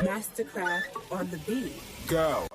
Mastercraft on the beat. Go.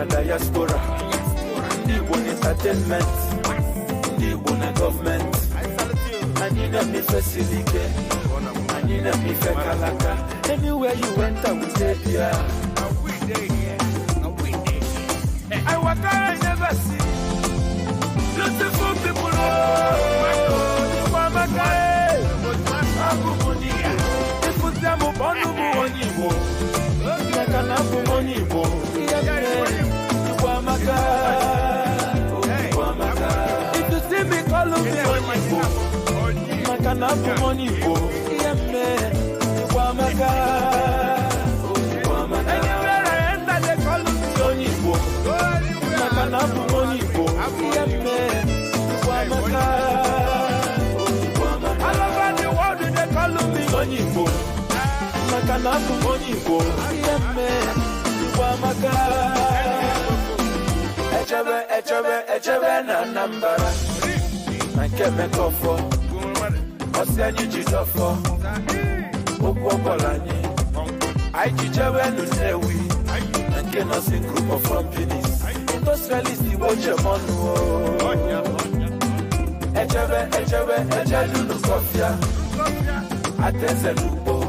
Diaspora, entertainment, government, and you know me facility, and you know me kalaka. Anywhere you went, I will stay here. I walk out, I never see beautiful people. Oh my God, I'm money. They put them up on the money. If you see me, call me money. Anywhere I enter, they call me all over the world, they call me Echebe na nambara Nanke mekofo Osenyi jidofo Okwokolanye Aichichewe nunewi Nanke nosi group of companies Industrialist iwoche monu Echebe nukofia Ateze lupo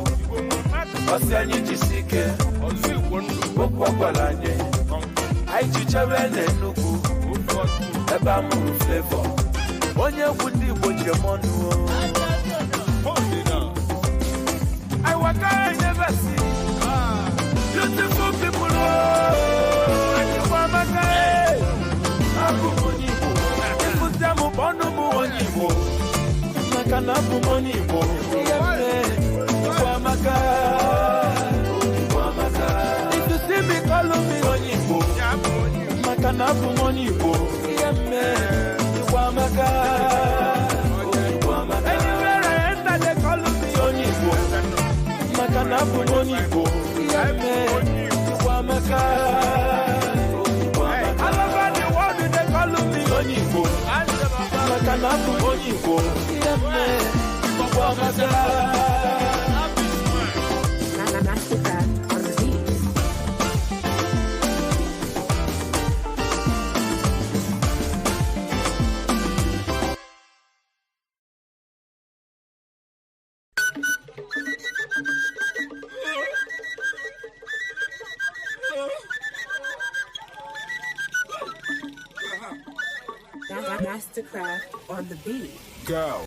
Osenyi jisike Okwokolanye Aichichewe Enugu Eba muru flavor Onye wundi woche monu I walk I never see beautiful people If you see me, call me Onyibo. Makanapu Monibo. Anywhere I enter, they call me Onyibo. Makanapu Monibo. All over the world, they call me Onyibo. Makanapu Monibo. Mastercraft on the beat. Mastercraft on the beat. Go.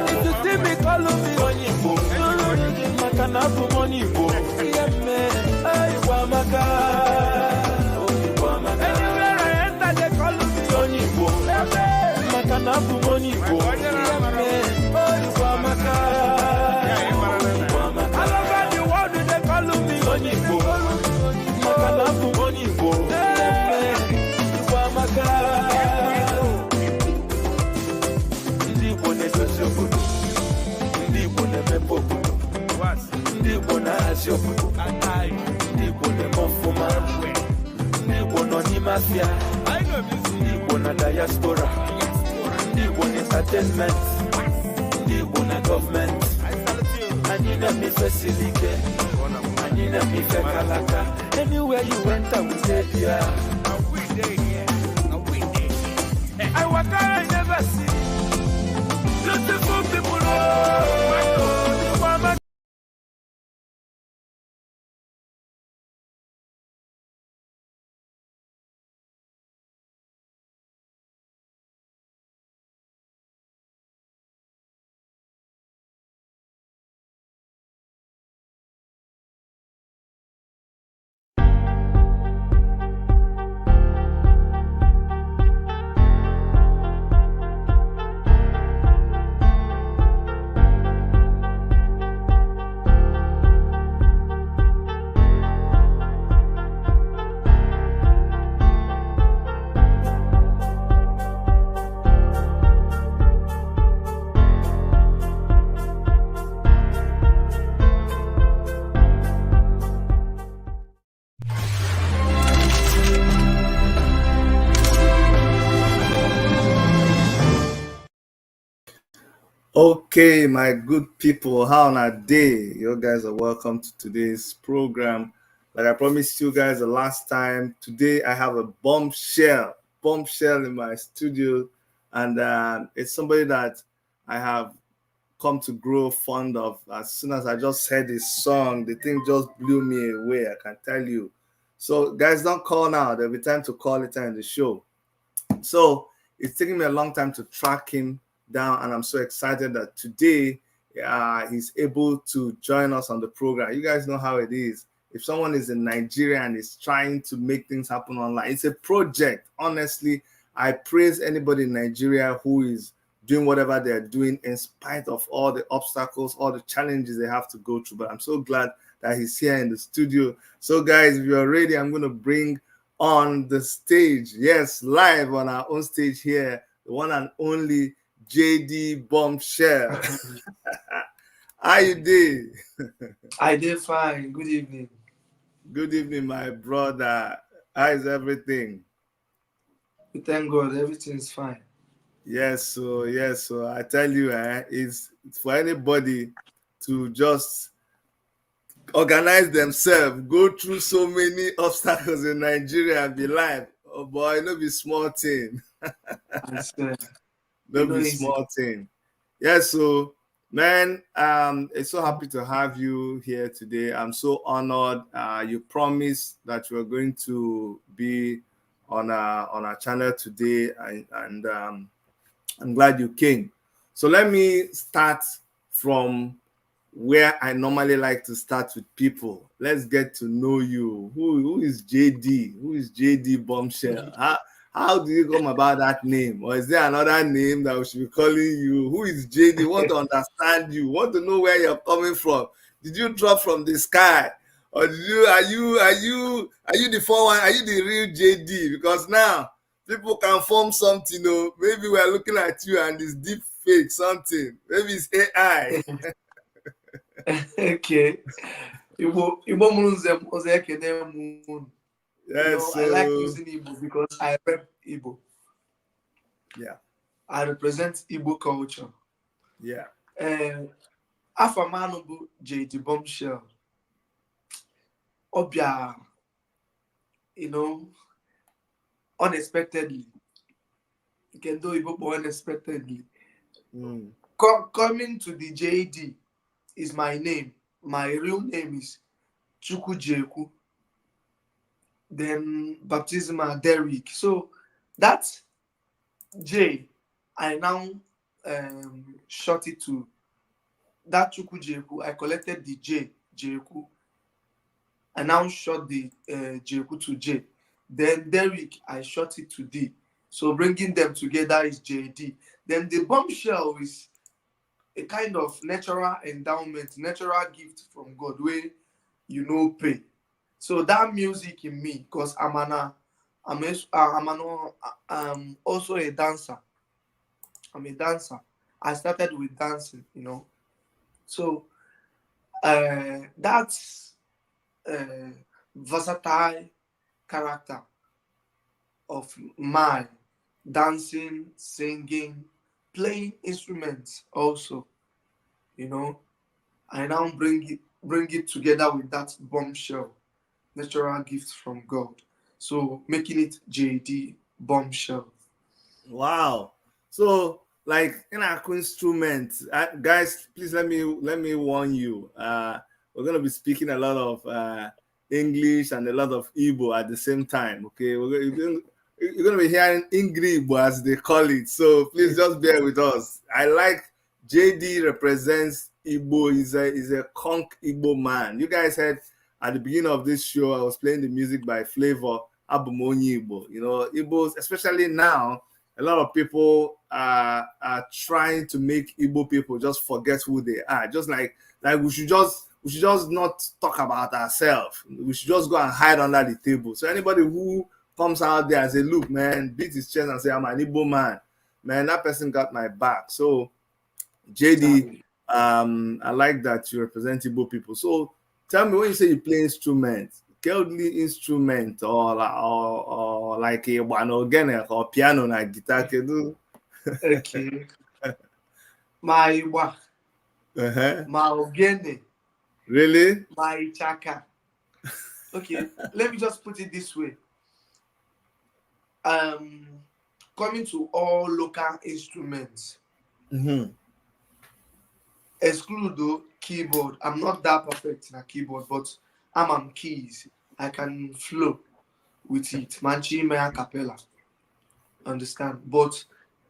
If you see me, call me Onyibo. Makanapu Monibo. Anywhere I enter, they call me Onyibo. Makanapu Monibo. All over the world, they call me Onyibo. Makanapu Monibo. na-achị obodo ndị Igbo na-eme ọfụma ndị Igbo nọ n'ime afịa ndị Igbo na diaspora ndị Igbo na entertainment ndị Igbo na gọọmenti anyị na-eme ife siri ike anyị na-eme ife kalaka anywhere you went I will say there I walk I never see beautiful people Okay, my good people, how on a day? You guys are welcome to today's program. Like I promised you guys the last time, today I have a bombshell in my studio, and it's somebody that I have come to grow fond of. As soon as I just heard his song, the thing just blew me away, I can tell you. So guys, don't call now. There'll be time to call later in the show. So it's taking me a long time to track him down, and I'm so excited that today he's able to join us on the program. You guys know how it is. If someone is in Nigeria and is trying to make things happen online, it's a project. Honestly, I praise anybody in Nigeria who is doing whatever they're doing in spite of all the obstacles, all the challenges they have to go through. But I'm so glad that he's here in the studio. So guys, if you're ready, I'm going to bring on the stage, yes, live on our own stage here, the one and only Jaydee Bombshell. How you doing? I did fine. Good evening. Good evening, my brother. How is everything? We thank God, everything is fine. Yes, so I tell you, it's for anybody to just organize themselves, go through so many obstacles in Nigeria and be live. Oh boy, no be small thing. No be small thing. Yeah, so man, it's so happy to have you here today. I'm so honored. You promised that you were going to be on our channel today, and I'm glad you came. So let me start from where I normally like to start with people. Let's get to know you. Who is Jaydee? Who is Jaydee Bombshell? How do you come about that name? Or is there another name that we should be calling you? Who is Jaydee? Want to understand you. Want to know where you're coming from. Did you drop from the sky? Or are you the 4-1? Are you the real Jaydee? Because now people can form something, maybe we're looking at you and it's deep fake something. Maybe it's AI. Okay. Yes, I like using Igbo because I rep Igbo. Yeah. I represent Igbo culture. Yeah. Afamanobu Jaydee Bombshell. Obia, unexpectedly. You can do Igbo unexpectedly. Coming to the Jaydee is my name. My real name is Chukwujeku. Then baptismal Derrick. So that's J. I now short it to that Chukwujeku. I collected the J, Jeku. I now short the Jeku to J. Then Derrick, I short it to D. So bringing them together is Jaydee. Then the bombshell is a kind of natural endowment, natural gift from God where pay. So that music in me, because I'm also a dancer. I'm a dancer. I started with dancing, So That's versatile character of mine, dancing, singing, playing instruments also, you know. I now bring it together with that bombshell, natural gift from God. So making it Jaydee Bombshell. Wow. So like in our instrument, guys, please let me warn you. We're gonna be speaking a lot of English and a lot of Igbo at the same time. Okay, you're gonna be hearing Igbo as they call it. So please just bear with us. I like Jaydee represents Igbo. Is a conk Igbo man. You guys heard at the beginning of this show, I was playing the music by Flavor Abumoni Igbo. You know, Igbos, especially now, a lot of people are trying to make Igbo people just forget who they are. Just like we should just not talk about ourselves. We should just go and hide under the table. So anybody who comes out there and say, look, man, beat his chest and say, I'm an Igbo man, man, that person got my back. So Jaydee, I like that you represent Igbo people. So tell me, when you say you play instruments, godly instrument or like a organ or piano or guitar, Okay. My ogene. Really? My chaka. Okay, let me just put it this way. Coming to all local instruments, exclude the keyboard. I'm not that perfect in a keyboard, but I'm on keys. I can flow with it. Manchi me a cappella. Understand? But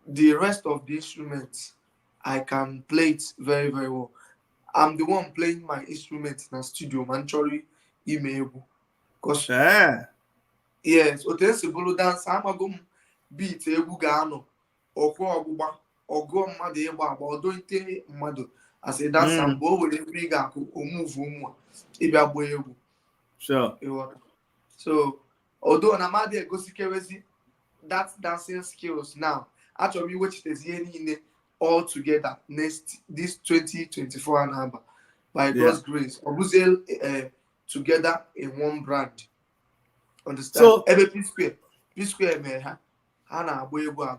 the rest of the instruments, I can play it very, very well. I'm the one playing my instruments in a studio, manchori Enugu. Because yes, otense bolo dance, I'm a go beat egwu gano, okwo ogba, ogo mmadu egba agba, odo ite mmadu. As a dancer, I'm over the big move ibia gbo egwu. Sure. So, although I'm not there, that dancing skills now, actually, which is in all together this 2024 and number by God's grace. Obuzel together in one brand. Understand? So, every P square, man, Hana, go.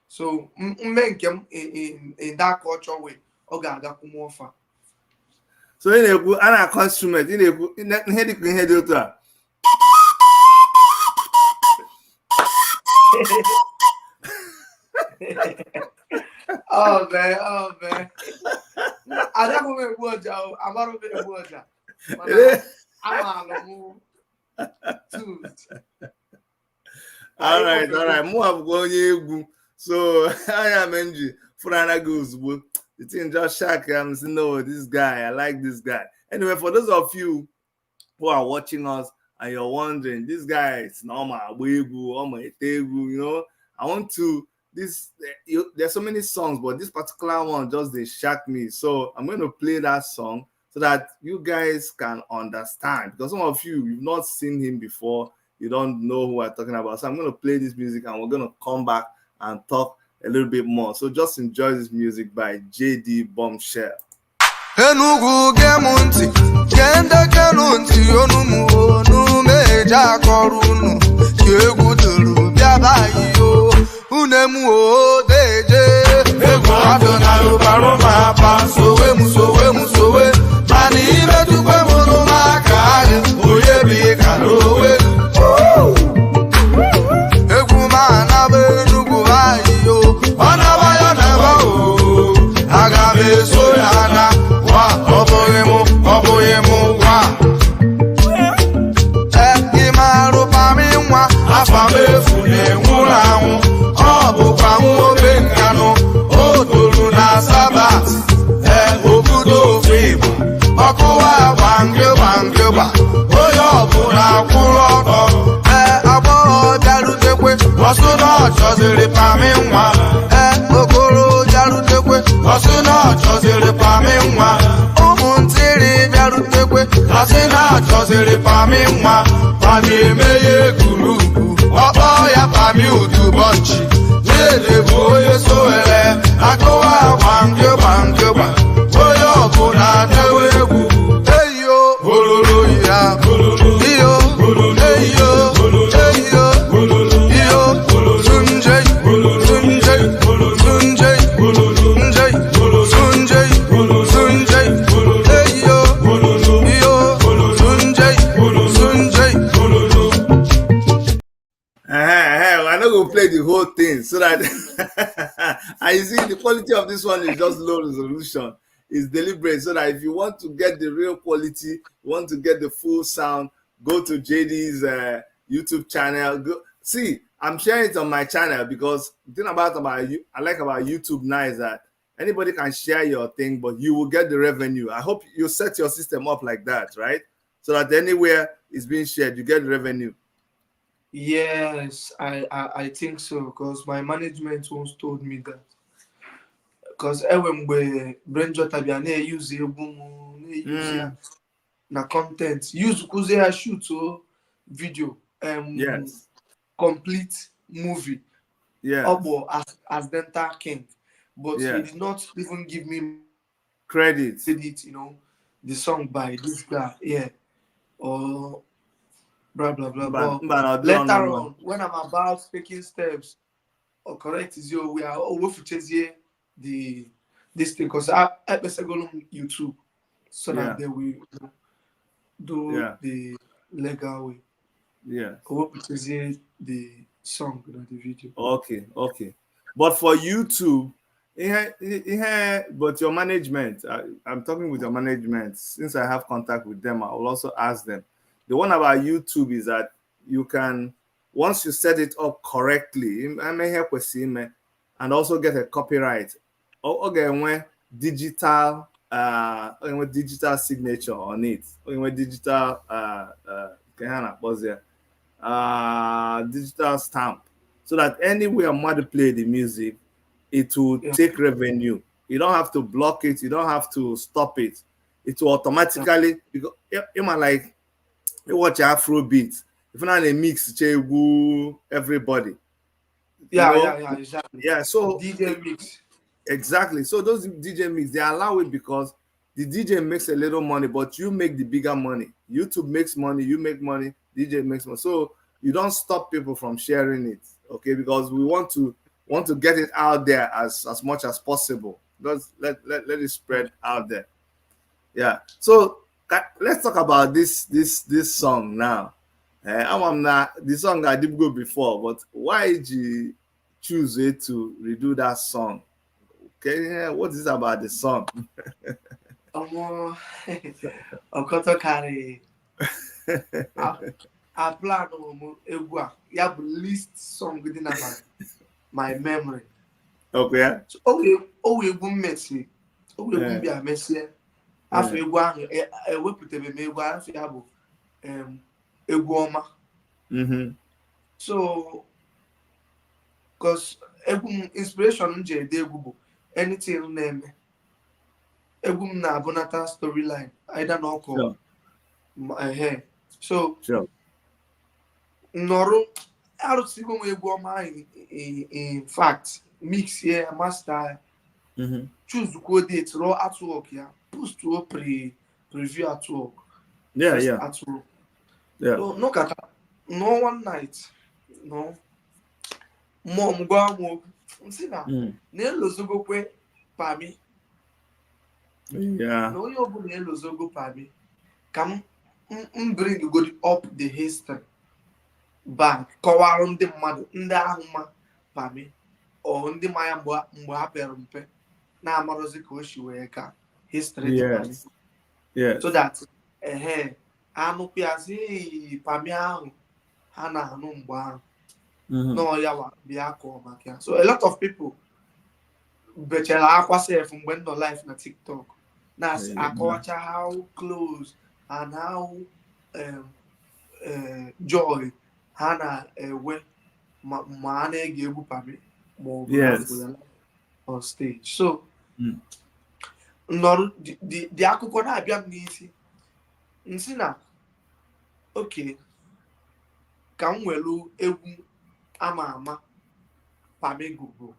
So, make them in that culture way. Oga more fun. So, in a instrument, in a head. Oh man. I don't know what Joe. I'm not a word. All right. More going. So I am NG. For goes. The thing just shock. I'm saying, no, this guy. I like this guy. Anyway, for those of you who are watching us and you're wondering, this guy is normal, you know, I want to. There's so many songs, but this particular one just they shock me. So I'm going to play that song so that you guys can understand, because some of you've not seen him before, you don't know who we're talking about. So I'm going to play this music and we're going to come back and talk a little bit more. So just enjoy this music by Jaydee Bombshell. Enugu gemunti kende kenunti onumu onu meja korunu kegu duru biabayi yo unemu o deje ego adona rubaro mapa sowe mani metu kwe munu makare oye bi karowe egu mana benugu bayi yo ona waya neba o agabe soyana Oboyemu wa Imaru pami nwa afamefu na-enwuranwu ọ bụkwa nwa obe nkanụ o tolu na sabat obodo ofe Igbo ọkụwa gbangegba onye ọbụla kwụrụ ọtọ agbọghọ bịarutekwe ọsụ na ọ chọziri pami nwa okoro bịarutekwe ọsụ na ọ chọziri pami nwa ụmụntịrị bịarutekwe ọsị na ọ chọziri pami nwa pami emeghe gurupu ọkpọ ya pami udubọnchi na-elebu onye sowere akụwa gbangegba onye ọbụla na-ewe egwu that and you see the quality of this one is just low resolution. It's deliberate so that if you want to get the real quality, you want to get the full sound, go to Jaydee's YouTube channel. Go see, I'm sharing it on my channel because the thing about you, I like about YouTube now is that anybody can share your thing, but you will get the revenue. I hope you set your system up like that, right? So that anywhere it's being shared, you get revenue. Yes, I think so because my management once told me that. Because when we brain jota be na use use ya na content use kuze ya shoot video Yes. complete movie Yes. Obo as Dental King, but he Yes. did not even give me Credit. you know, the song by this guy, yeah, or blah blah blah. But later on, when I'm about taking steps or correct is your we are always here the this thing because I better go on YouTube so that they will do the legal way. Yeah. Or here the song, you know, the video. Okay. But for YouTube, but your management, I'm talking with your management. Since I have contact with them, I will also ask them. The one about YouTube is that you can, once you set it up correctly, and also get a copyright, okay, when digital digital signature on it, when digital digital stamp, so that anywhere mother play the music, it will take revenue. You don't have to block it, you don't have to stop it. It will automatically, because you might like you watch Afrobeat, if not a mix everybody. Exactly. Yeah, so DJ mix. Exactly. So those DJ mix, they allow it because the DJ makes a little money, but you make the bigger money. YouTube makes money, you make money, DJ makes money. So you don't stop people from sharing it, okay? Because we want to get it out there as much as possible. Let it spread out there. Yeah. So let's talk about this song now. I'm not the song I did go before, but why did you choose it to redo that song? Okay, what is about the song? Okoto carry I plan on you least song within my memory. Okay. So egwu mmesi. Egwu bia mesie. Afọ egwu ahụ ewepụtebe m egwu afọ ya bụ egwu ọma. So because inspiration m ji ede egwu bụ anything na-eme. Egwu m na-abụnata storyline either na ọkụ my hair. So nọrụ arụsigo m egwu ọma in fact mix here master choose the date raw artwork post to preview artwork artwork so no kata no one night no mom gwa mo nsi na elozogo kwe pami no yo bu na elozogo pami kam bring good up the history back kọwara ndị mmadụ ndị ahụ ma pami o ndị maya mgbe ha pere mpe na-amarozi ka o si wee ka history so that anụ pịazi pami ahụ ha na-anụ mgbe ahụ n'ọya bịa kọọ maka ya. So a lot of people bechara akwa sef mgbe nọ live na TikTok na-asị akọwacha how close and how joy ha na-ewe ma a na-ege egwu pami ma ọ bụ on stage. So nọrọ the akụkọ na-abịa m n'isi nsị na okay ka m welu egwu ama ama pami gụgụ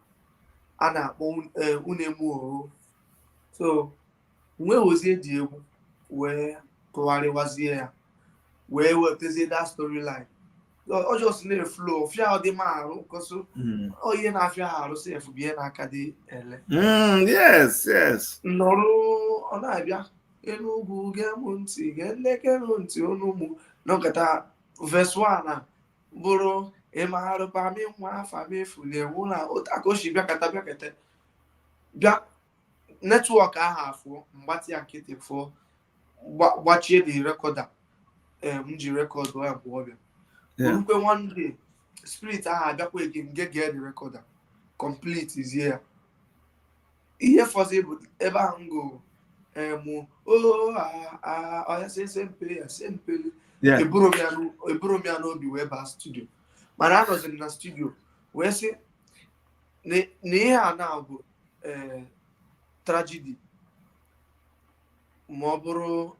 a na-akpọ unemu so nwe ozie dị egwu wee tụgharịwazie ya wee wetazie that storyline o just na flow fia dị ma arụ koso oye na afia arụ sef bie na aka dị ele yes nọrụ ọ na-abịa Enugu gemu ntị ga-elekere ntị onu mu n'ọkata verse 1 na bụrụ maharụ Pami nwa afa mefu na-enwu na akoshi bịakata bịa netwọk ahụ afọ mgbatị ya nkịtị fụọ gbachie the recorder m ji rekọdụ ya bụ ọbịa urukwe one day spirit ahụ abịakwa ege m gee the recorder complete izie ya ihe fọzọ bụ ebe ahụ ngo ọya sempele eburu m ya n'obi wee baa studio mana anọziri na studio wee sị na ihe a na-abụ tragedy ma ọ bụrụ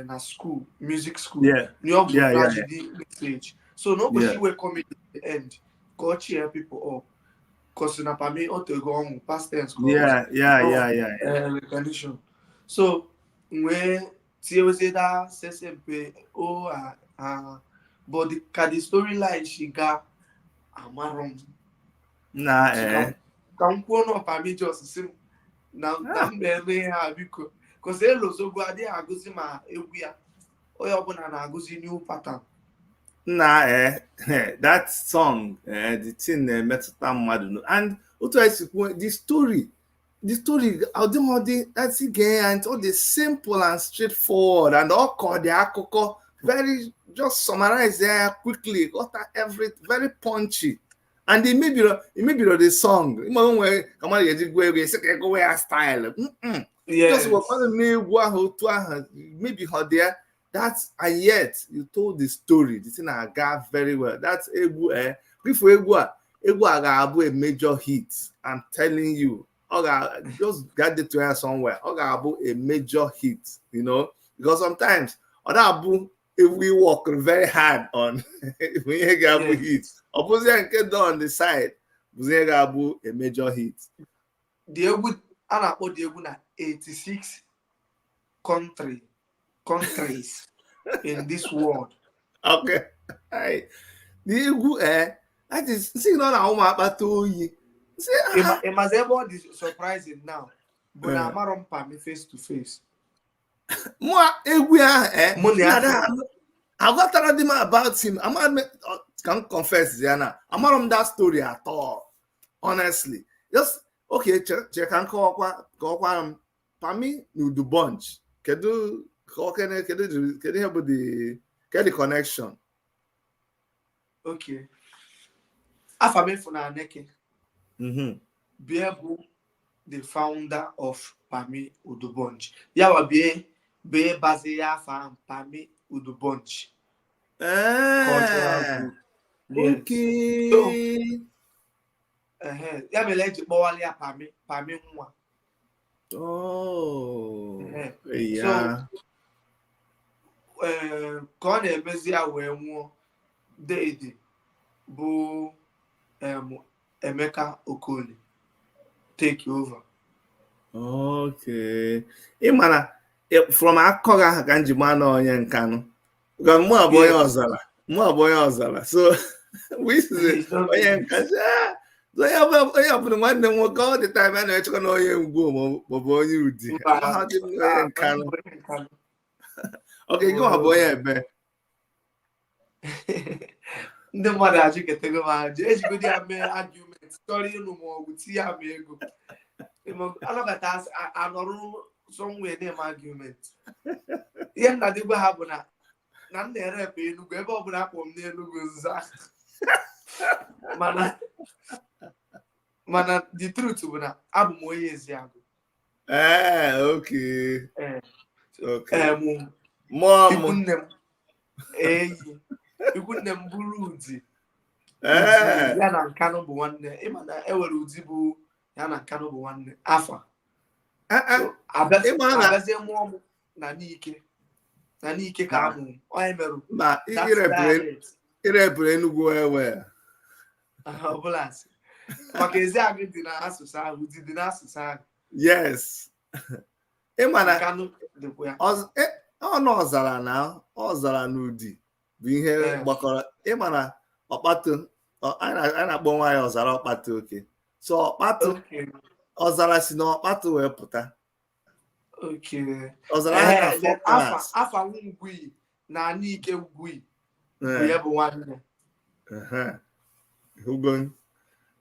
na school music school ni ọ bụ tragedy message so n'ụbọchị iwe comedy at the end ka ọ cheer people up because na Pami otego ọnwụ past tense recognition so wee tiewezi da sesempe but the storyline she ga amarom ka m kwuo na Pami just si na mmemme ha biko because elozogwu adịghị agụzi ma egwu ya onye ọbụla na-agụzi new pattern that song the thing metụta mmadụ and otu esi kwuo the story ọdịmọdị that's again and all the simple and straightforward and all called the akụkọ very just summarize there quickly got every very punchy and it may be the song nwere ka mmadụ ga-eji gwa egwu esi ka ego ya style just what na-egwu ahụ otu ahụ maybe her there that's and yet you told the story the thing aga very well that's egwu before egwu a ga-abụ a major hit I'm telling you just get it to her somewhere ọ ga-abụ a major hit you know because sometimes ọ na-abụ if we work very hard on ihe ga-abụ hit ọ bụzie nke dị on the side bụzie ga-abụ a major hit the egwu a na-akpọ the egwu na 86 countries in this world. Okay. The egwu that is see no na ụmụ akpata oyi. It must ever be surprising now. But I'm not Pami face to face. More egwu I got to them about him. Can confess, Diana. I'm not that story at all. Honestly. Just okay, check and call Pami no do bunch. Kedu help with the connection? Okay. Afame Funa Neke. Beabu, the founder of Pami Udubonj. Yawa be Bazia fam Pami Udubonj. Okay. So, Yameleji Bowalia Pami Mwa. Oh, yeah. So, quand on Bezia we Jaydee bu Emeka Okoli take over. Okay. Imana from Akoga Ganjimana onye Nkanu. Because mu aboy ozala. So we say onye Nkanu. So you have one them work all the time and you know you go bobo onye udi. How did onye Nkanu? Okay, go aboy ebe. Ndị mmadụ ajụ ketego ma ajụ ejigodi ya mee argument story ịnụ ma ọ bụ ti ya mee ego anọkọta anọrụ somewhere na-eme argument ihe nna dịgwa ha bụ na m na-erep Enugu ebe ọ bụla akpọ m n'Enugu nza mana the truth bụ na abụ m onye Eziagụ. Okay. Mom. Ikwu nne m bụrụ Udi ya na Nkanu bụ nwanne ịma na ewere Udi bụ ya na Nkanu bụ nwanne afa abazie mụọ m na n'ike ka amụ onye merụ ma irebere Enugu ewe ọbụla asị maka Eziagụ dị na asụsụ ahụ Udi dị na asụsụ ahụ. Yes. Ịma na Nkanu dịkwa ya ọnụ ọzara n'Udi bụ ihe gbakọrọ ịma na ọkpatụ a na-akpọ nwaanyị ọzara ọkpatụ oke so ọkpatụ ọzara si na ọkpatụ wee pụta ọzara afa Ngwuyi na Anike Ngwuyi bụ ya bụ nwanne Who going?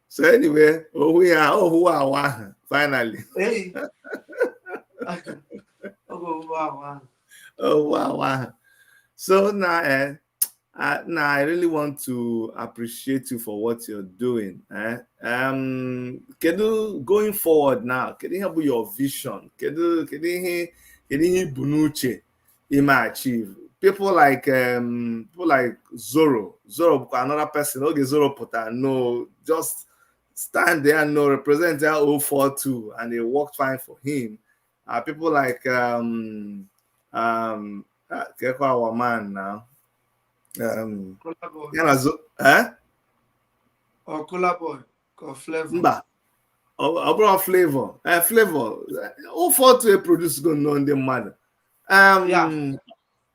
So anyway, we are who are finally. Hey. Oh wow. Oh wow. So now I really want to appreciate you for what you're doing. Can you going forward now? Can you help with your vision? Can you bunuche you might achieve? People like Zoro. Zoro another person. Okay, Zoro Pota. No, just stand there and no represent their 042 and it worked fine for him. People like our man now. Or Cola Boy, or Flavor. Mba, ọ bụrụ Flavor. Flavor, 042 produce go know ndị mmadụ. Yeah.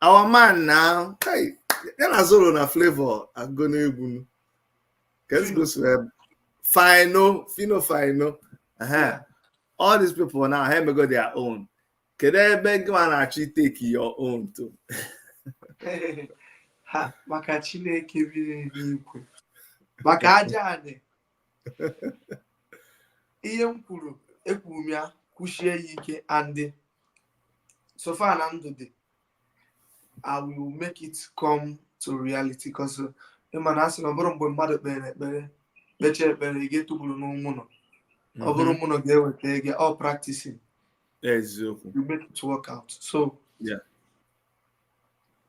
Our man now, hey, ya na Zoro na Flavor agụ n'egwu. Let's go to Fino. Yeah. All these people now have got their own. Kedu ebe gị ma na-achọ take your own too? Ha, maka Chineke bi n'igwe. Maka aja anị. Ihe m kwuru, ekwuru m ya, kwuchie ya ike, and so far na ndụ dị, I will make it come to reality because ịma na asị na ọ bụrụ mgbe mmadụ kpere ekpere kpechaa ekpere ị ga-etupụrụ n'ụmụnọ ọ bụrụ ụmụnọ ga-eweta ege all practicing eziokwu you make it work out. So yeah.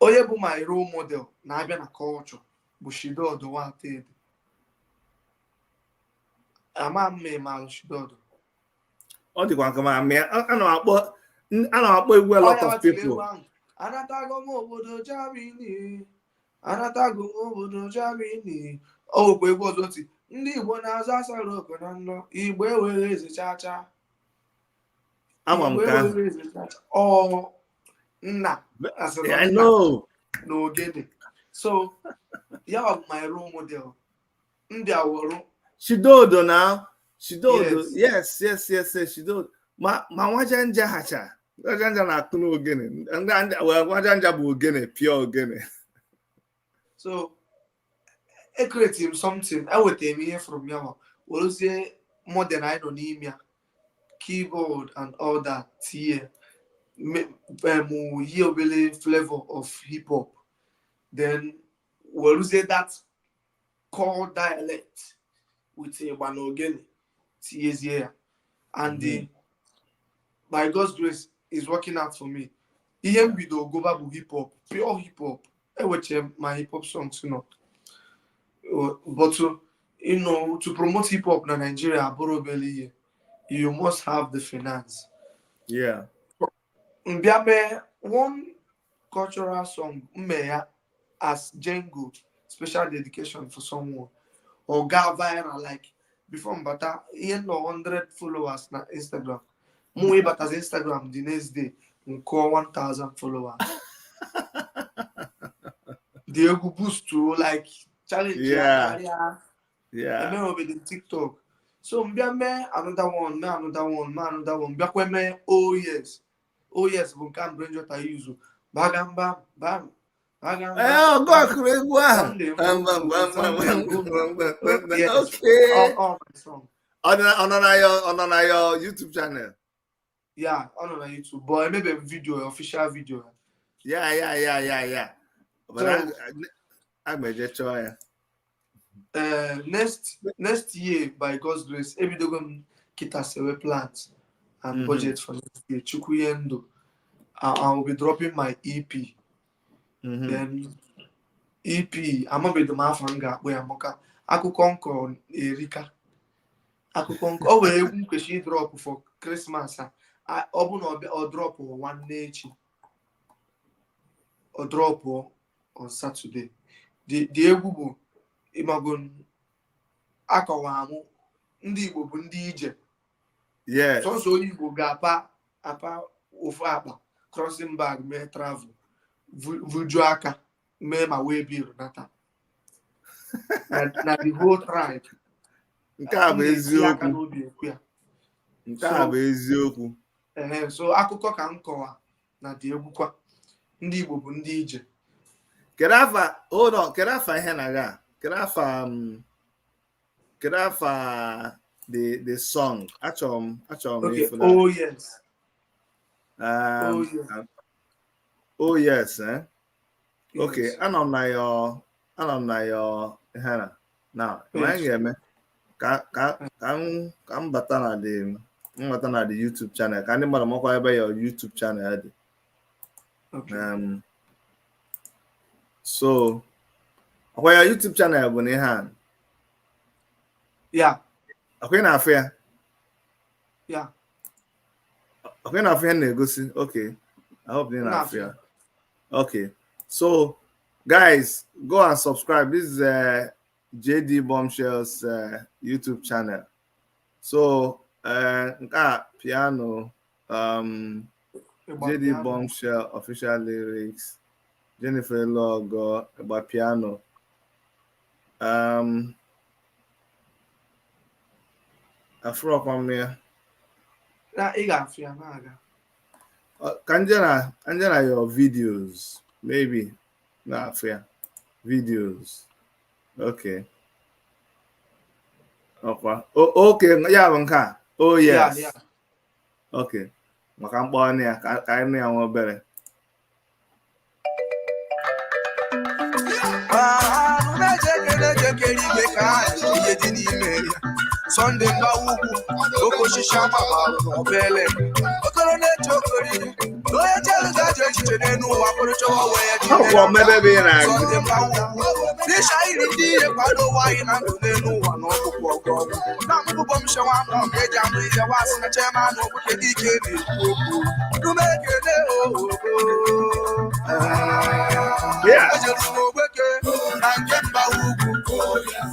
Onye bụ my role model na-abịa na culture bụ Shidodo Nwatede. Ama mme Shidodo. Ọ dịkwa nke ma a na-akpọ egwu a lot of people. Anatago m obodo Germany. Anatago m obodo Germany. Ọ bụ egwu ọzọ ti ndị Igbo na-azụ asara oku na nnọ Igbo ewere eze chacha. Ama m ka. Oh, nna. I know. No ogene. So, yeah, my role model. Ndị aworo. Shidodo now. Shidodo. Yes. Shidodo. Ma wajanja hacha. Wajanja na akụ n'ogene. Wajanja bụ ogene, pure ogene. So, I create him something. I would tell me from Yama. What was the modern I don't need me? Keyboard and all that. Here. Flavor of hip hop. Then we'll use that core dialect with a Banogene here. And by God's grace is working out for me. Even with the Goba hip hop, pure hip hop. I watch my hip hop songs, you know. But to promote hip hop in Nigeria, you must have the finance. Yeah. One cultural song as Django, special dedication for someone, or go viral like before Mbata, 100 followers na Instagram. More but as Instagram the next day, we call 1,000 followers. They go boost to like challenge. Yeah. I remember with the TikTok. So another one. Oh yes, we can bring what I use. Bagam bam. Oh, go egwu ahụ. Okay. All my song. On your YouTube channel. Yeah, on YouTube. But maybe a video, official video. Yeah. But So, I may just try. next year, by God's grace, every dogon kita sewe plans and budget for next year. Chukuyendo. I will be dropping my EP. Then EP, I'm gonna be the mafanga where I'm okay. Akukonko Erika. Akukonko. Oh, we she drop for Christmas. I open or drop one nature. Or drop on Saturday. The Egubu Imagon Akawamu Ndi Igbo bụ ndị ije. Yes. So Igbo ga apa ofu akpa crossing bag me travel. Vuju aka me ma we bi runata. Na the whole tribe. Nke a bụ eziokwu. Nke a bụ eziokwu. So akụkọ ka m kọwa na dị egwu kwa. Ndị Igbo bụ ndị ije. Kedu afa ihe na ga? Kedu afa Kedafa the song. Achom Okay. for that. Oh yes. Oh Um, yes. oh yes, eh? Okay, Yes. anọ m na your Hannah. Now, am I Page. game? Ka m bata na the YouTube channel. Ka ndị mmadụ makwa ebe your YouTube channel dị. Okay. So, akwa your YouTube channel bụ na ihe a. Yeah. Akwa ị na-afụ ya? Yeah. Akwa ị na-afụ ya na-egosi? Okay. I hope ị na-afụ ya. Okay. So, guys, go and subscribe. This is Jaydee Bombshell's YouTube channel. So, piano, Jaydee Bombshell official lyrics, Jennifer Logo about piano. Afro kwamia. Na igafia na aga. Kanjana your videos, maybe. Nah, fair. Videos. Okay. Okay, yeah, Banka. Oh yes. Yeah. Okay. Maka mkpọ ọnụ ya ka anyị ya nwe obere. Sunday Mbawugu, Oko Shisha Mama, Obele, Okorone Chokori, Loya Jaluga Jenu, Aporocho, where Sunday Mbawugu, this I indeed, Pado Wine and Nenu, one of the Bombshell, one Jam, was a chairman of the DK, to make it. Yeah. And get Mbawugu,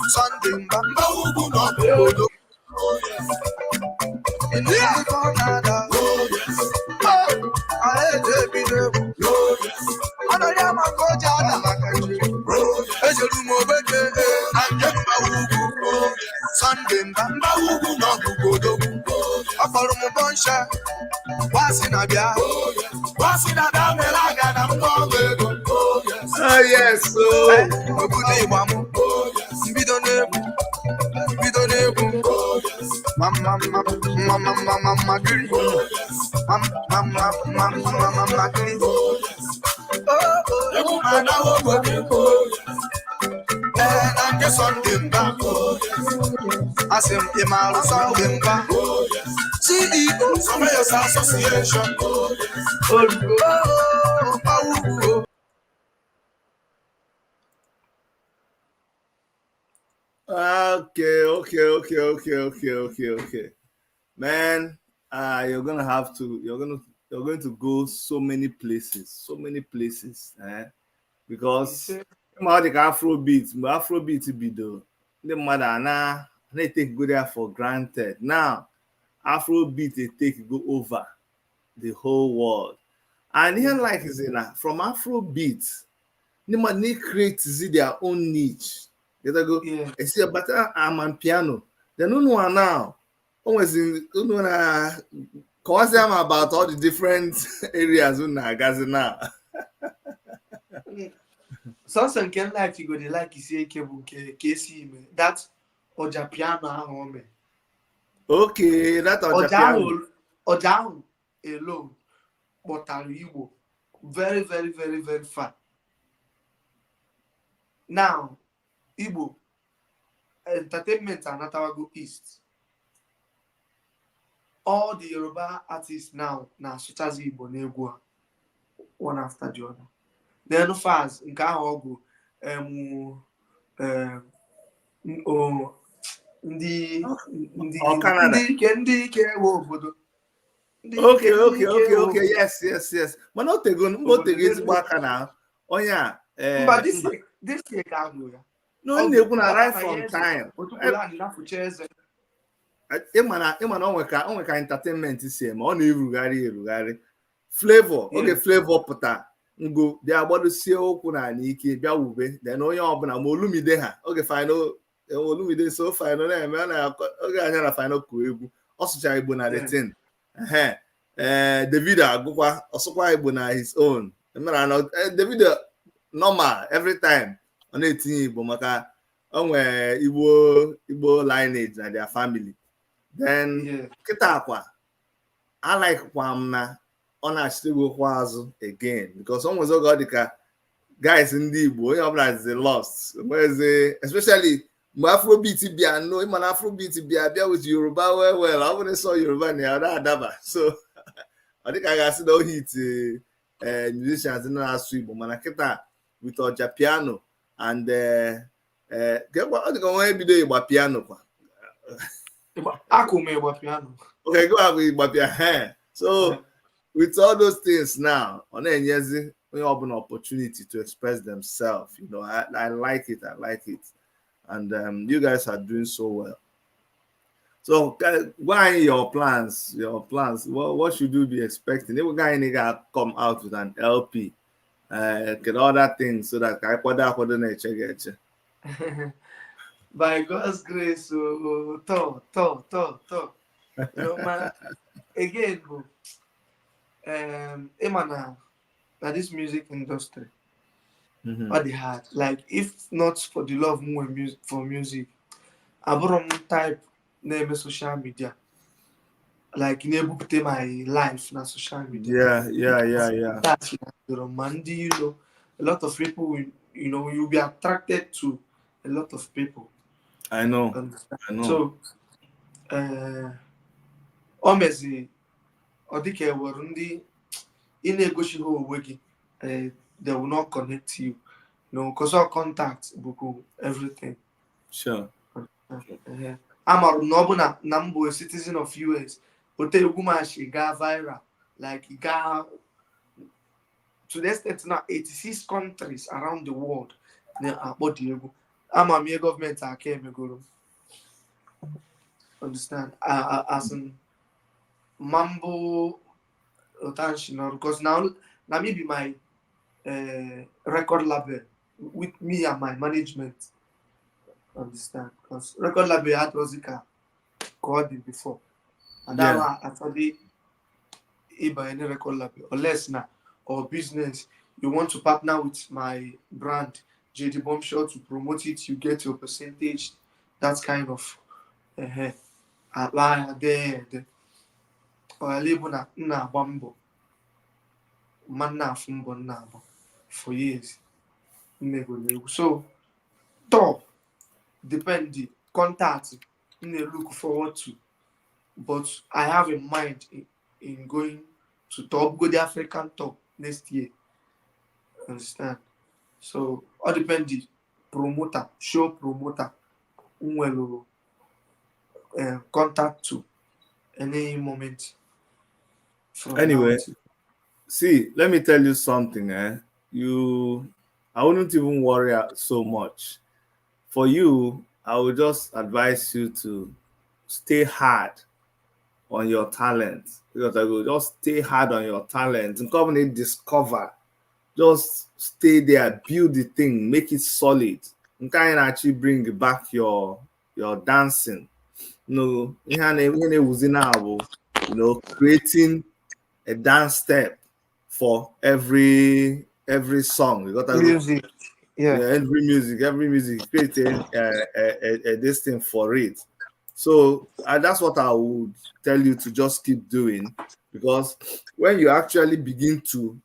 Sunday Mbawugu, no. In the corner, oh yes, I had to be there. Oh yes, and I am a coach. As you move it, and get Mbawugu, Sunday Mbawugu, no go. A forum Bombshell, was in a bia, was in a damelaga, and I'm oh yes, so oh yes, we don't know. Oh yes, mama, green. Oh yes, mama, green. Oh yes, oh, yes. And I'm just on them back. Oh yes, I say I'm so them back. Oh yes, CEO, some of your association. Oh yes, oh. Okay. Man, you're going to go so many places, because the Afrobeat bido the mother na they take go there for granted. Now, Afrobeat they take go over the whole world, and here like is from Afrobeat, they create their own niche. They go, I see but I'm on piano. They don't know now. Always cause them about all the different areas now. Something can like you go the like you say KC that Oja piano home. Okay, that Oja piano alone, but Igbo very far. Now, Igbo entertainment and Natawago East. All the Yoruba artists now such as Igbo Negua, one after the other. Then fast in Kahogo, Okay. Yes. But not take back now. Oh yeah. But this year no, they gonna arrive from time. Onweka entertainment isi ma ọ na-erugharị flavor oge flavor pụta ngo dị agbadosie okwu na n'ike bịa wube then onye ọbụla ma olumide ha oge final olumide so final na-eme oge anya na final kụ egwu ọ sụchara Igbo na the tin David agụkwa ọsụkwa Igbo na his own David normal every time ọ na-etinye Igbo maka Somewhere Igbo lineage na their family. Then Yeah. kita akwa, I like na ọ na-achịtegokwa azụ again because o nwezi oge ọ dịka guys ndị Igbo onye ọbụla is lost especially mgbe afrobeat bịa no ịma na afrobeat bịa with Yoruba well ọ bụrụ sọ Yoruba na ya ọ na-adaba so ọ dịka a ga-asị na o hit musicians na-asụ Igbo mana kịta with ọja piano and ọ dịka onye bido ịgba piano kwa Akụme ịgba piano. okay go ahead with ịgba piano so with all those things now ọ na-enyezi onye ọbụla opportunity to express themselves. You know, I like it. And you guys are doing so well. So why your plans? What should you be expecting? If guy nigga come out with an LP, get other things so that I check. By God's grace, talk. You know, man, again, Emana, that this music industry, what they had, like, if not for the love more for music, I brought type name social media, like in able to take my life na social media. Yeah. That's Mandi, you know, a lot of people will, you know, you'll be attracted to a lot of people. I know. So, honestly, I think in they will not connect you, because our contact book everything. Sure. I'm a number a citizen of US. But the woman she got viral, like he got to the extent now 86 countries around the world. I'm a mere government. I came go. Understand? As in mambo attention, because now maybe my record label with me and my management. Understand? Because record label had Rosica called it before, and now actually by any record label unless now or business you want to partner with my brand Jaydee Bombshell to promote it, you get your percentage. That's kind of there. Or label na bambo man na fumbo na for years. So top depend contact look forward to, but I have in mind in going to top, go the African top next year. Understand? So all depend promoter, show promoter, will contact to any moment. Anyway, see, let me tell you something. I wouldn't even worry so much. For you, I would just advise you to stay hard on your talent. Because I will just stay hard on your talent and come and discover. Just stay there, build the thing, make it solid. And can actually bring back your dancing. Creating a dance step for every song. You got to music. every music creating this thing for it. So that's what I would tell you to just keep doing, because when you actually begin to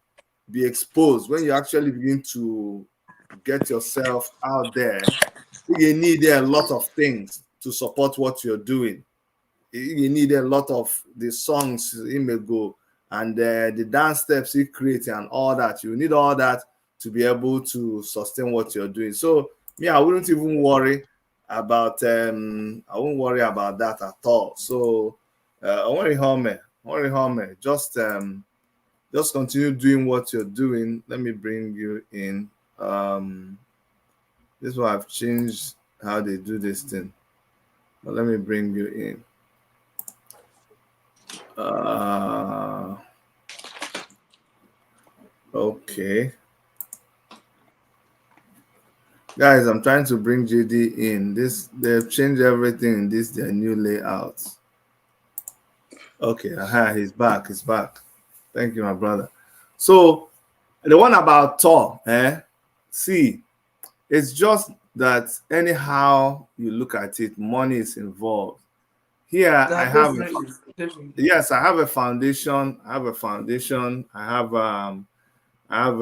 be exposed, when you actually begin to get yourself out there, you need a lot of things to support what you're doing. You need a lot of the songs in the go and the dance steps you create and all that. You need all that to be able to sustain what you're doing. So I wouldn't even worry about that at all. So worry home. Just continue doing what you're doing. Let me bring you in. This is why I've changed how they do this thing. But let me bring you in. Okay. Guys, I'm trying to bring Jaydee in. They've changed everything in their new layout. Okay, he's back. Thank you, my brother. So the one about Thor, see, it's just that anyhow you look at it, money is involved. Here I Nah, have definitely. yes, I have a foundation. I have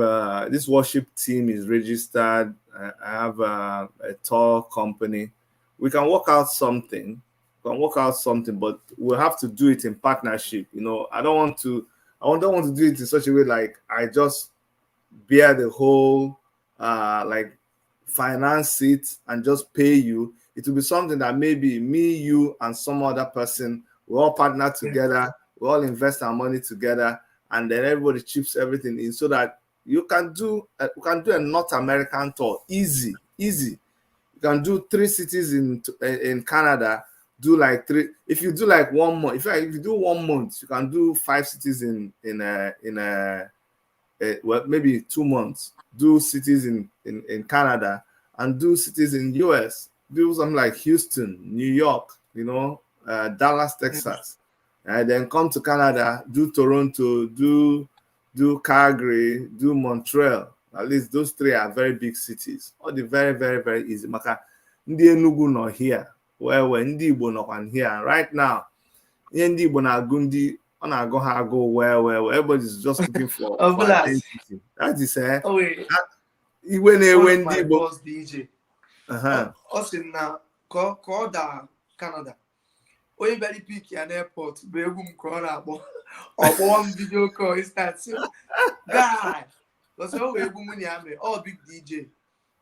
this worship team is registered. I have a tour company. We can work out something. But we'll have to do it in partnership. You know, I don't want to do it in such a way like I just bear the whole like finance it and just pay you. It will be something that maybe me, you, and some other person we all partner together, we all invest our money together, and then everybody chips everything in so that you can do a North American tour easy. You can do 3 cities in Canada. Do like three. If you do like 1 month, if you do 1 month, you can do 5 cities well, maybe 2 months. Do cities in Canada and do cities in US. Do something like Houston, New York, Dallas, Texas, and then come to Canada. Do Toronto. Do Calgary. Do Montreal. At least those 3 are very big cities. All the very very very easy. Maka ndị Enugu nọ here. Where ndị Igbo nọkwa here right now. Ihe ndị Igbo na-agụ ndị ọ na-agụ ha agụ well. Everybody's just looking for identity. That is iwe na-ewe ndị Igbo. DJ. Ọ sị na ka ọ da Canada. Onye bịara pik ya n'airport bụ egwu m ka ọ na-akpọ. Ọkpọọ m video call instant. Guy. Because o wee egwu m ya mee. All big DJ.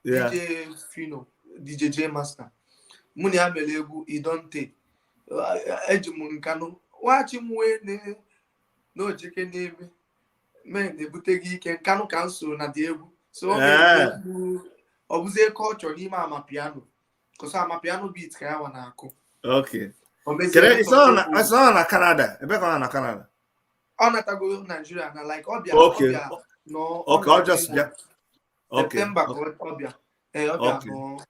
DJ Fino. DJ J Master. Mụ na ya mere egwu Idonte. Eji m nkanụ. Wachi m wee n'ojike n'ebe. Men na-ebute gị ike nkanụ ka m so na dị egwu. So ọ bụzie culture n'ime amapiano. Because amapiano beat ka ya nwa na-akụ. Okay. It's na Canada. Ebe ka na Canada. Ọ natago Nigeria na like ọbịa. Okay. No. Okay, I'll just September ọbịa. Ọbịa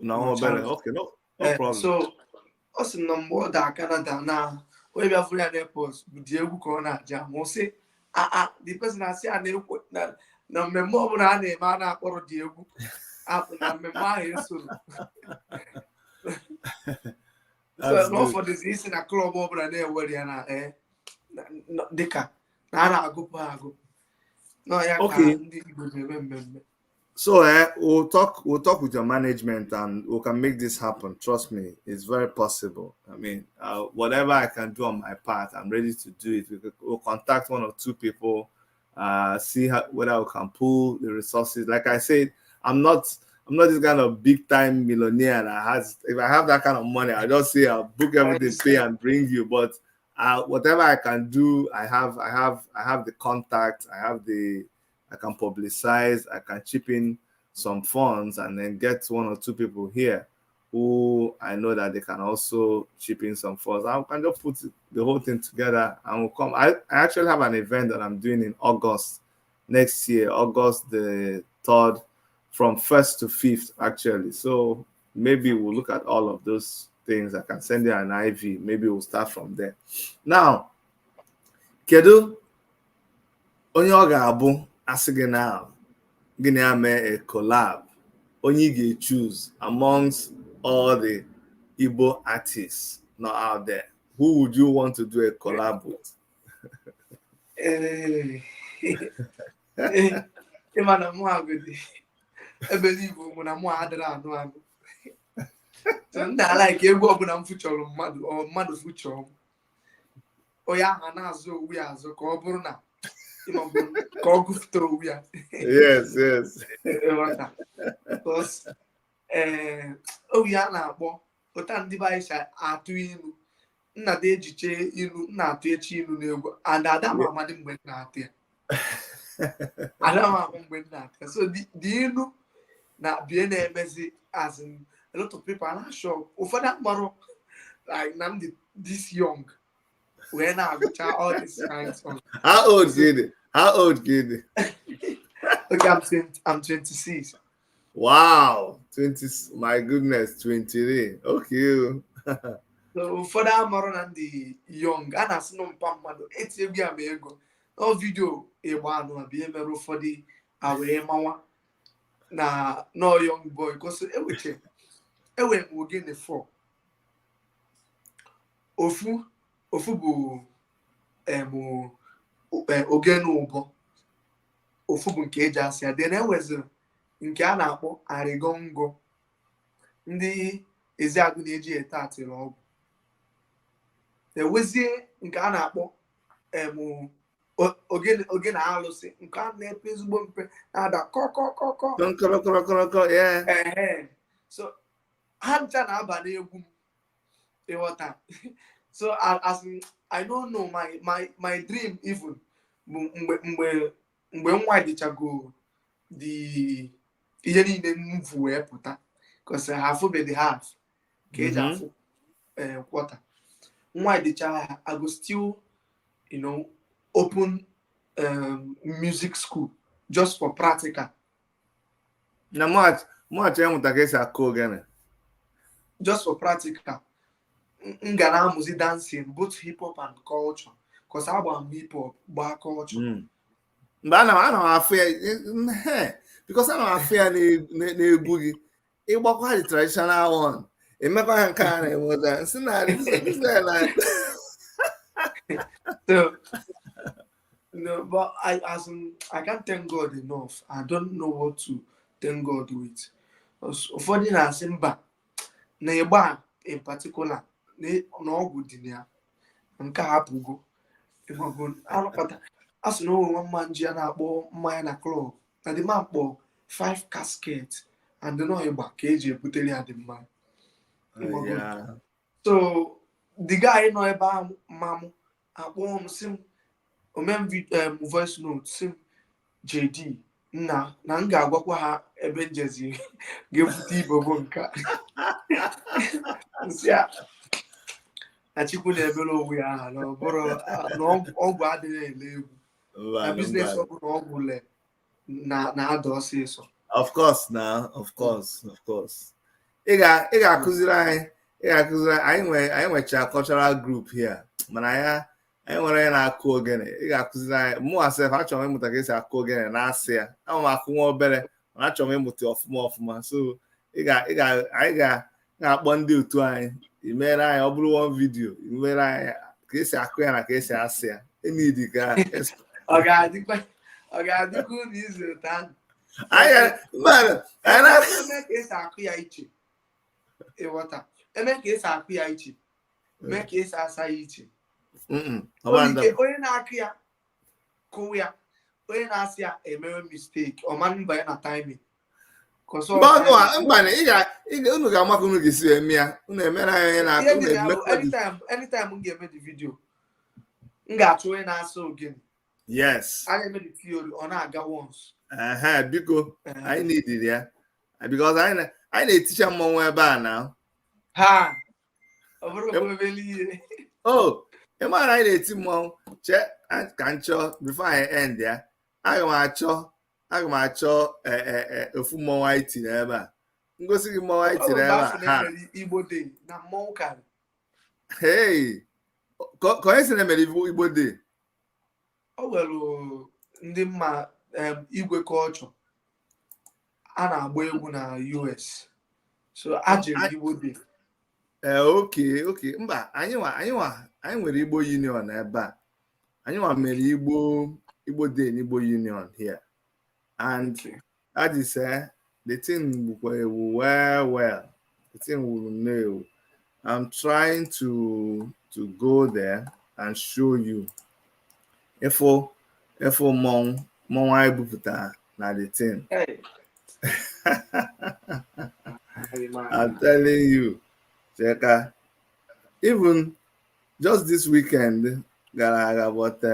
no better. Okay, no problem. So ọ sị na mgbe ọ da Canada na onye bịa fụrụ ya n'airport bụ dị egwu ka ọ na-aja ma ọ sị the person na-asị a na-ekwu na mmemme ọbụla a na-eme a na-akpọrọ dị egwu na mmemme ahụ esoro n'ụfọdụzi isi na klọb ọbụla na-ewere ya na dịka na a na-agụpụ agụ nọ ya ka ndị Igbo na-eme mmemme. So we'll talk with your management and we can make this happen. Trust me, it's very possible. I mean, whatever I can do on my part, I'm ready to do it. We'll contact 1 or 2 people, see whether we can pool the resources. Like I said, I'm not this kind of big time millionaire if I have that kind of money, I just say I'll book everything, pay and bring you. But whatever I can do, I have the contact, I can publicize, I can chip in some funds and then get 1 or 2 people here who I know that they can also chip in some funds. I can just put the whole thing together and we'll come. I actually have an event that I'm doing in August next year, August the 3rd, from 1st to 5th actually. So maybe we'll look at all of those things. I can send you an IV. Maybe we'll start from there. Now, kedu onye ọ ga-abụ asị gị now gịnị ame a collab onye ị choose amongst all the Igbo artists not out there? Who would you want to do a collab with? Imana mụ agụdị ebe Igbo mụ na mụ adịrị anụ nna like egwu ọbụla m fụchọrọ mmadụ fụchọrọ m onye ahụ na-azụ owu ya azụ ka ọ bụrụ na ka ọ gụfụta owu ya. Yes. Because owu ya na-akpọ ụta ndị be anyị atụ ilu nna dị ejiche ilu nna atụ echi ilu n'egwu ada m amadị mgbe m na-atụ ya ada m ama mgbe m na-atụ ya. So the ilu na bie na-emezi as in a lot of people are not sure ụfọdụ akpọrọ like na m dị this young wee na-agụcha all these kinds of. How old kid? Okay, I'm 26. Wow, 20. My goodness, 23. Okay. So ụfọdụ amụrụ na ndị young a na-asị na mpa mmadụ eti egwu ya ma ego no video ịgba anụ abịa mere ụfọdụ awee mawa na no young boy because ewe ogene 4 ofu bụ ogene ụbọ ofu bụ nke eji asị ya then enweziri nke a na-akpọ arigongo ndị Eziagụ na-eji ete atịrị ọgwụ ewezie nke a na-akpọ ogene alụsị nke a na-epe ezigbo mpe na-ada kọkọkọkọ so ha ncha na-aba n'egwu m ịghọta so as I don't know my dream even mgbe nwa dịchago the ihe niile mvu wee pụta because half be the half ka eji afụ quarter nwa dịcha I go still open music school just for practical na much emụta ka esi akụ ogene just for practical m ga na-amụzi dancing both hip hop and culture because agba m hip hop gbaa culture mgbe ana m afụ ya because ana m afụ ya na-egwu gị ịgbakwa the traditional one emekwa ya nke a na-enweta nsị na so no, but I can't thank God enough. I don't know what to thank God with. Ụfọdụ na-asị mba na ịgba in particular na ọgwụ dị ya nke hapụgo arụpụta asị na onwe mma nji a na-akpọ mmanya na club na the man kpọ 5 casket and no ịgba ka eji ebutere ya dị mma so the guy nọ ebe ahụ mamụ akpọ m sị m voice note sim Jaydee na m ga-agwakwa ha ebe njezi ga-ebute ibobo nka nsị a na Chukwu na-ebere onwe ya aha na ọbụrụ na ọgwụ adịghị ele egwu na biznes ọgwụ na ọgwụ le na-ada ọsịsọ of course ị ga-akụziri anyị nwecha cultural group here mana anyị nwere onye na-akụ ogene ị ga-akụziri anyị mụ asef achọrọ m ịmụta ka esi akụ ogene na-asị ya ama m akụ nwa obere mana achọrọ m ịmụta ọfụma so anyị ga-akpọ ndị otu anyị imere anyị ọ bụrụ one video imere anyị ka esi akụ ya na ka esi asị ya enidi ka ọ ga-adịkwa n'izu ụta eme ka esi akụ ya iche ịghọta eme ka esi akụ ya iche mee ka esi asa ya iche onye na-akụ ya kụwa ya onye na-asị ya emewe mistake ọ ma mba ya na timing unu ga-amaka unu ga-esi eme ya unu emere anyị onye na-akụ anytime m ga-eme the video m ga-achọ onye na-asa ogene yes a na-eme the theory ọ na-aga once biko anyị need ya because anyị na-eticha mmọnwụ ebe a na ha ọ bụrụ obele ihe ị mara anyị na-eti mmọnwụ chee ka nchọ before anyị end ya aga m achọ ofu mmọnwụ anyị tiri ebe a ngosi gị mmọnwụ anyị tiri ebe a Igbo Day na mmọnwụ karị ka onye si na-emere Igbo Day o nwere ndị mma igwe culture a na-agba egwu na US so ajere Igbo Day okay mba anyị nwere Igbo Union ebe a anyị mere Igbo Day na Igbo Union here and that is the thing well the thing will know. I'm trying to go there and show you if mong I bupụta na the thing. I'm telling you, Cheka, even just this weekend, but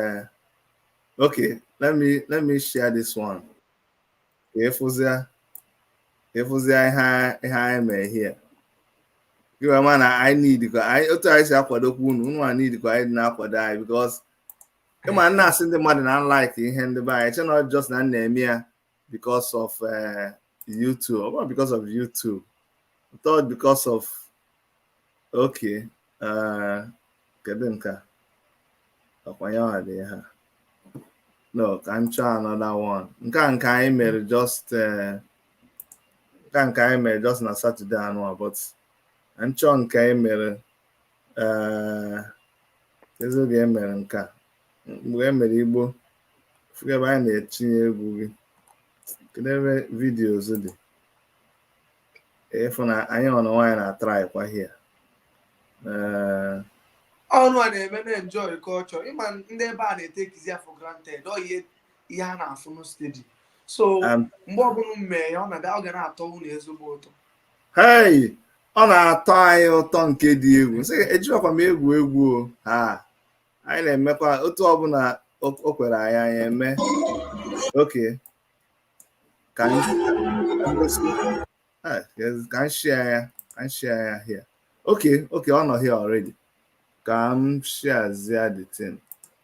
okay, let me share this one. If was there I may here. You are man I need because I say I need because the man not seeing the man unlike in the by it's not just an name because of YouTube or because of YouTube. I thought because of okay Kedenka. No, can try another one. Nka I made just nke anyị mere just na Saturday anụ, but nchọ nke anyị mere ezi oge emere nke a mgbe emere Igbo ebe anyị na-etinye egwu gị kedu ebe videos dị ịfụ na anyị nọ na nwaanyị na-atrai kwa hia ọnụ a na-eme na-enjoy culture ịma ndị ebe a na-etekizi ya for granted ọ ihe a na-afụ no steady so mgbe ọbụla mmee ya ọ ga na-atọ unu ezigbo ụtọ. Hey, ọ na-atọ anyị ụtọ nke dị egwu sị ejikwa m egwu ha anyị na-emekwa otu ọbụla o kwere anyị eme okay ka m share ya here okay ọ nọ here already ka m share the thing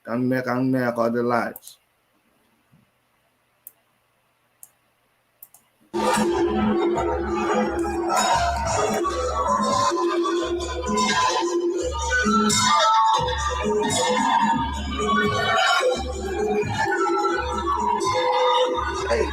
ka m mee ya ka ọ dị large. Hey.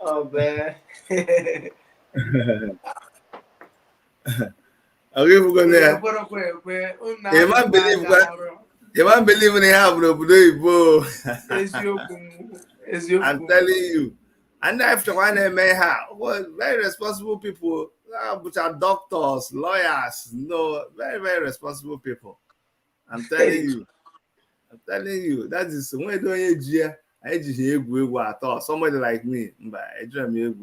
Oh man. You won't believe in the I'm telling you. And after one may have very responsible people, which are doctors, lawyers, very, very responsible people. I'm telling you, that is when I just at all. Somebody like me, I dream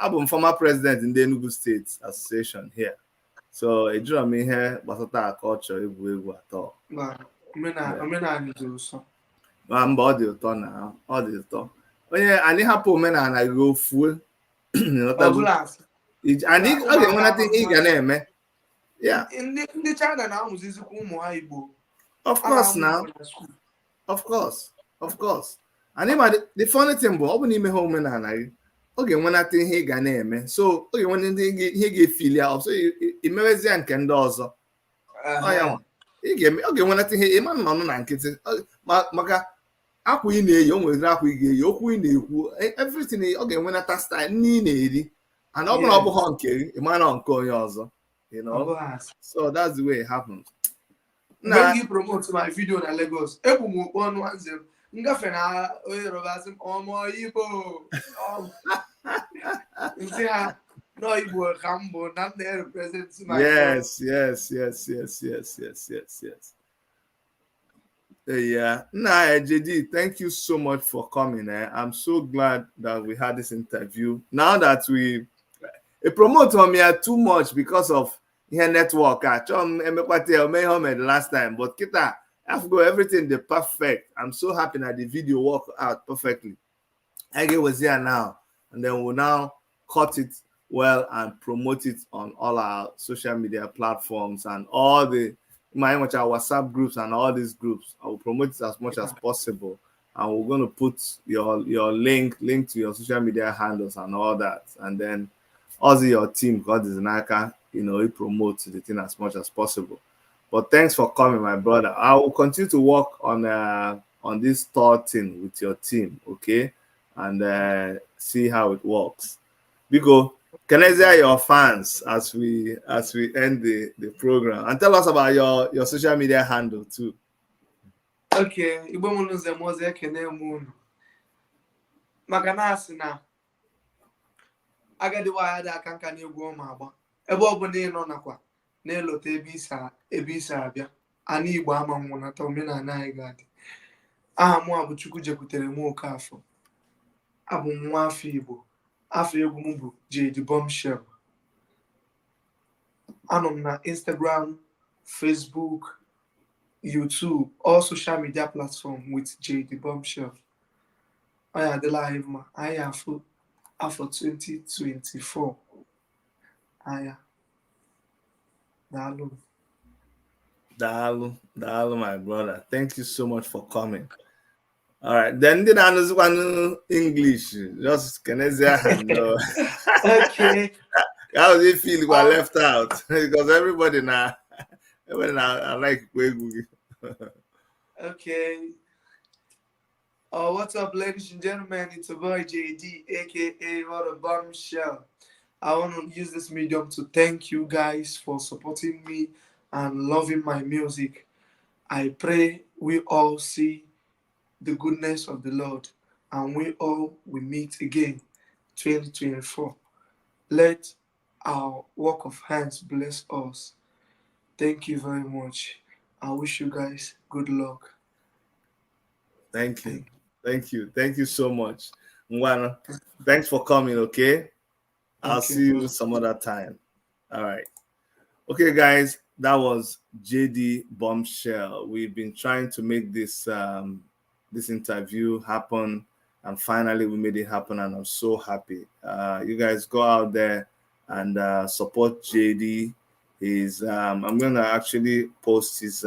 I'm former president in the Enugu State Association here. So I dream me here, but I culture at all. Mba ọ dị ụtọ na ọ dị ụtọ onye anyị hapụ omenala gị ofuo anyị ọ ga-enwenata ihe ị ga na-eme ya ndị China na-amụzizikwa ụmụ ha Igbo of course now of course anyị ma the funny thing bụ ọ bụ n'ime ha omenala gị ọ ga-enwenata ihe ị ga na-eme so ọ ga-enwenata ihe ga-efili ya ọsọ imewezie nke ndị ọzọ ọ ga-enwenata ihe ịma nọ na nkịtị maka akwa ị na-eyi o nwere akwa ị ga-eyi okwu ị na-ekwu everything ọ ga-enwenata style nne ị na-eri and ọ bụrụ ọ bụghị nke gị ị mara nke onye ọzọ so that's the way it happens. When you promote my video na Lagos ebu m okpu ọnụ nze m ngafe na onye Yoruba sị m ọmọ Igbo ntị ha no Igbo ka m bụ na m na-represent my yes. Yeah, Jaydee, thank you so much for coming. I'm so glad that we had this interview. Now that we promote on me too much because of here network. The last time, but kita I've got everything the perfect. I'm so happy that the video worked out perfectly. I was here now, and then we'll now cut it well and promote it on all our social media platforms and all the my WhatsApp groups and all these groups. I will promote it as much as possible, and we're going to put your link to your social media handles and all that, and then also your team, God is Naka, you promote the thing as much as possible. But thanks for coming, my brother. I will continue to work on this thought thing with your team, okay? And see how it works. Biko, can I hear your fans as we end the program? And tell us about your social media handle too. Okay, Igbo mụnụ nze m ọzọ ekene m unu. Maka na asị na agadi nwaanyị dị aka nka na-egwu ọma agba. Ebe ọ bụla ị nọ nakwa na-elote ebe isi abịa. Ana Igbo ama nwụnata omenala anyị ga-adị. Aha mụ bụ Chukwu jekwutere m Okafọ. Abụ m nwa afọ Igbo. Afọ egwu m bụ Jaydee Bombshell. Anọ m na Instagram, Facebook, YouTube, all social media platforms with Jaydee Bombshell. I had the live ma. I have for 2024. I Dalu. Dalu, my brother. Thank you so much for coming. All right, then did I know English? Just can I say no? Okay. How do you feel you were left out? Because everybody now I like Google. Okay. What's up, ladies and gentlemen? It's a boy Jaydee, aka What a Bombshell. I want to use this medium to thank you guys for supporting me and loving my music. I pray we all see the goodness of the Lord and we all will meet again 2024. Let our work of hands bless us. Thank you very much. I wish you guys good luck. Thank you so much. Ngwana, thanks for coming, okay? I'll see you some other time. All right. Okay, guys, that was Jaydee Bombshell. We've been trying to make this this interview happen, and finally we made it happen, and I'm so happy. You guys go out there and support Jaydee. I'm gonna actually post his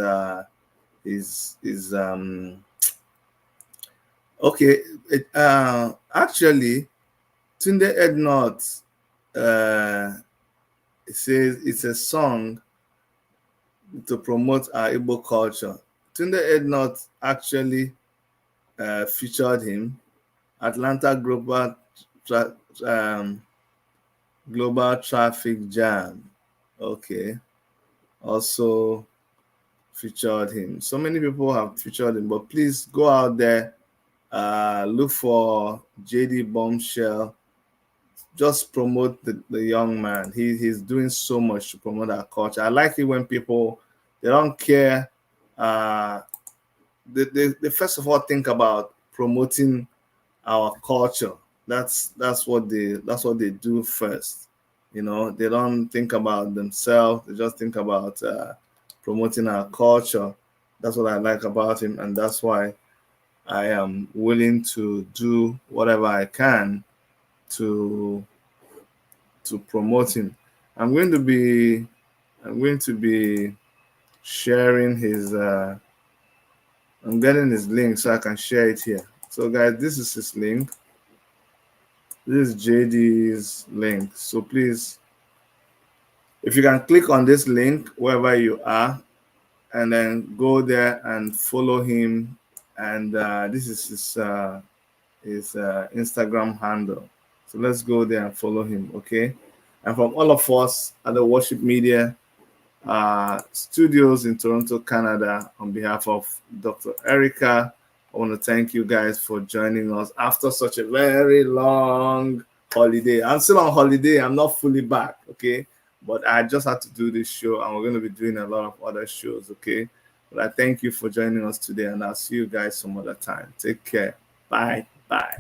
okay. Actually, Tunde Ednot, it says it's a song to promote our Igbo culture. Tunde Ednot actually featured him. Atlanta Global Traffic Jam. Okay. Also featured him. So many people have featured him, but please go out there, look for Jaydee Bombshell. Just promote the young man. He's doing so much to promote our culture. I like it when people, they don't care. They first of all think about promoting our culture. That's what they do first. You know, they don't think about themselves. They just think about promoting our culture. That's what I like about him, and that's why I am willing to do whatever I can to promote him. I'm going to be sharing his I'm getting his link so I can share it here. So guys, this is his link. This is Jaydee's link. So please, if you can click on this link wherever you are, and then go there and follow him. And this is his Instagram handle. So let's go there and follow him, okay? And from all of us at the Worship Media Studios in Toronto, Canada, on behalf of Dr. Erica, I want to thank you guys for joining us after such a very long holiday. I'm still on holiday. I'm not fully back, okay? But I just had to do this show, and we're going to be doing a lot of other shows, okay? But I thank you for joining us today, and I'll see you guys some other time. Take care. Bye. Bye.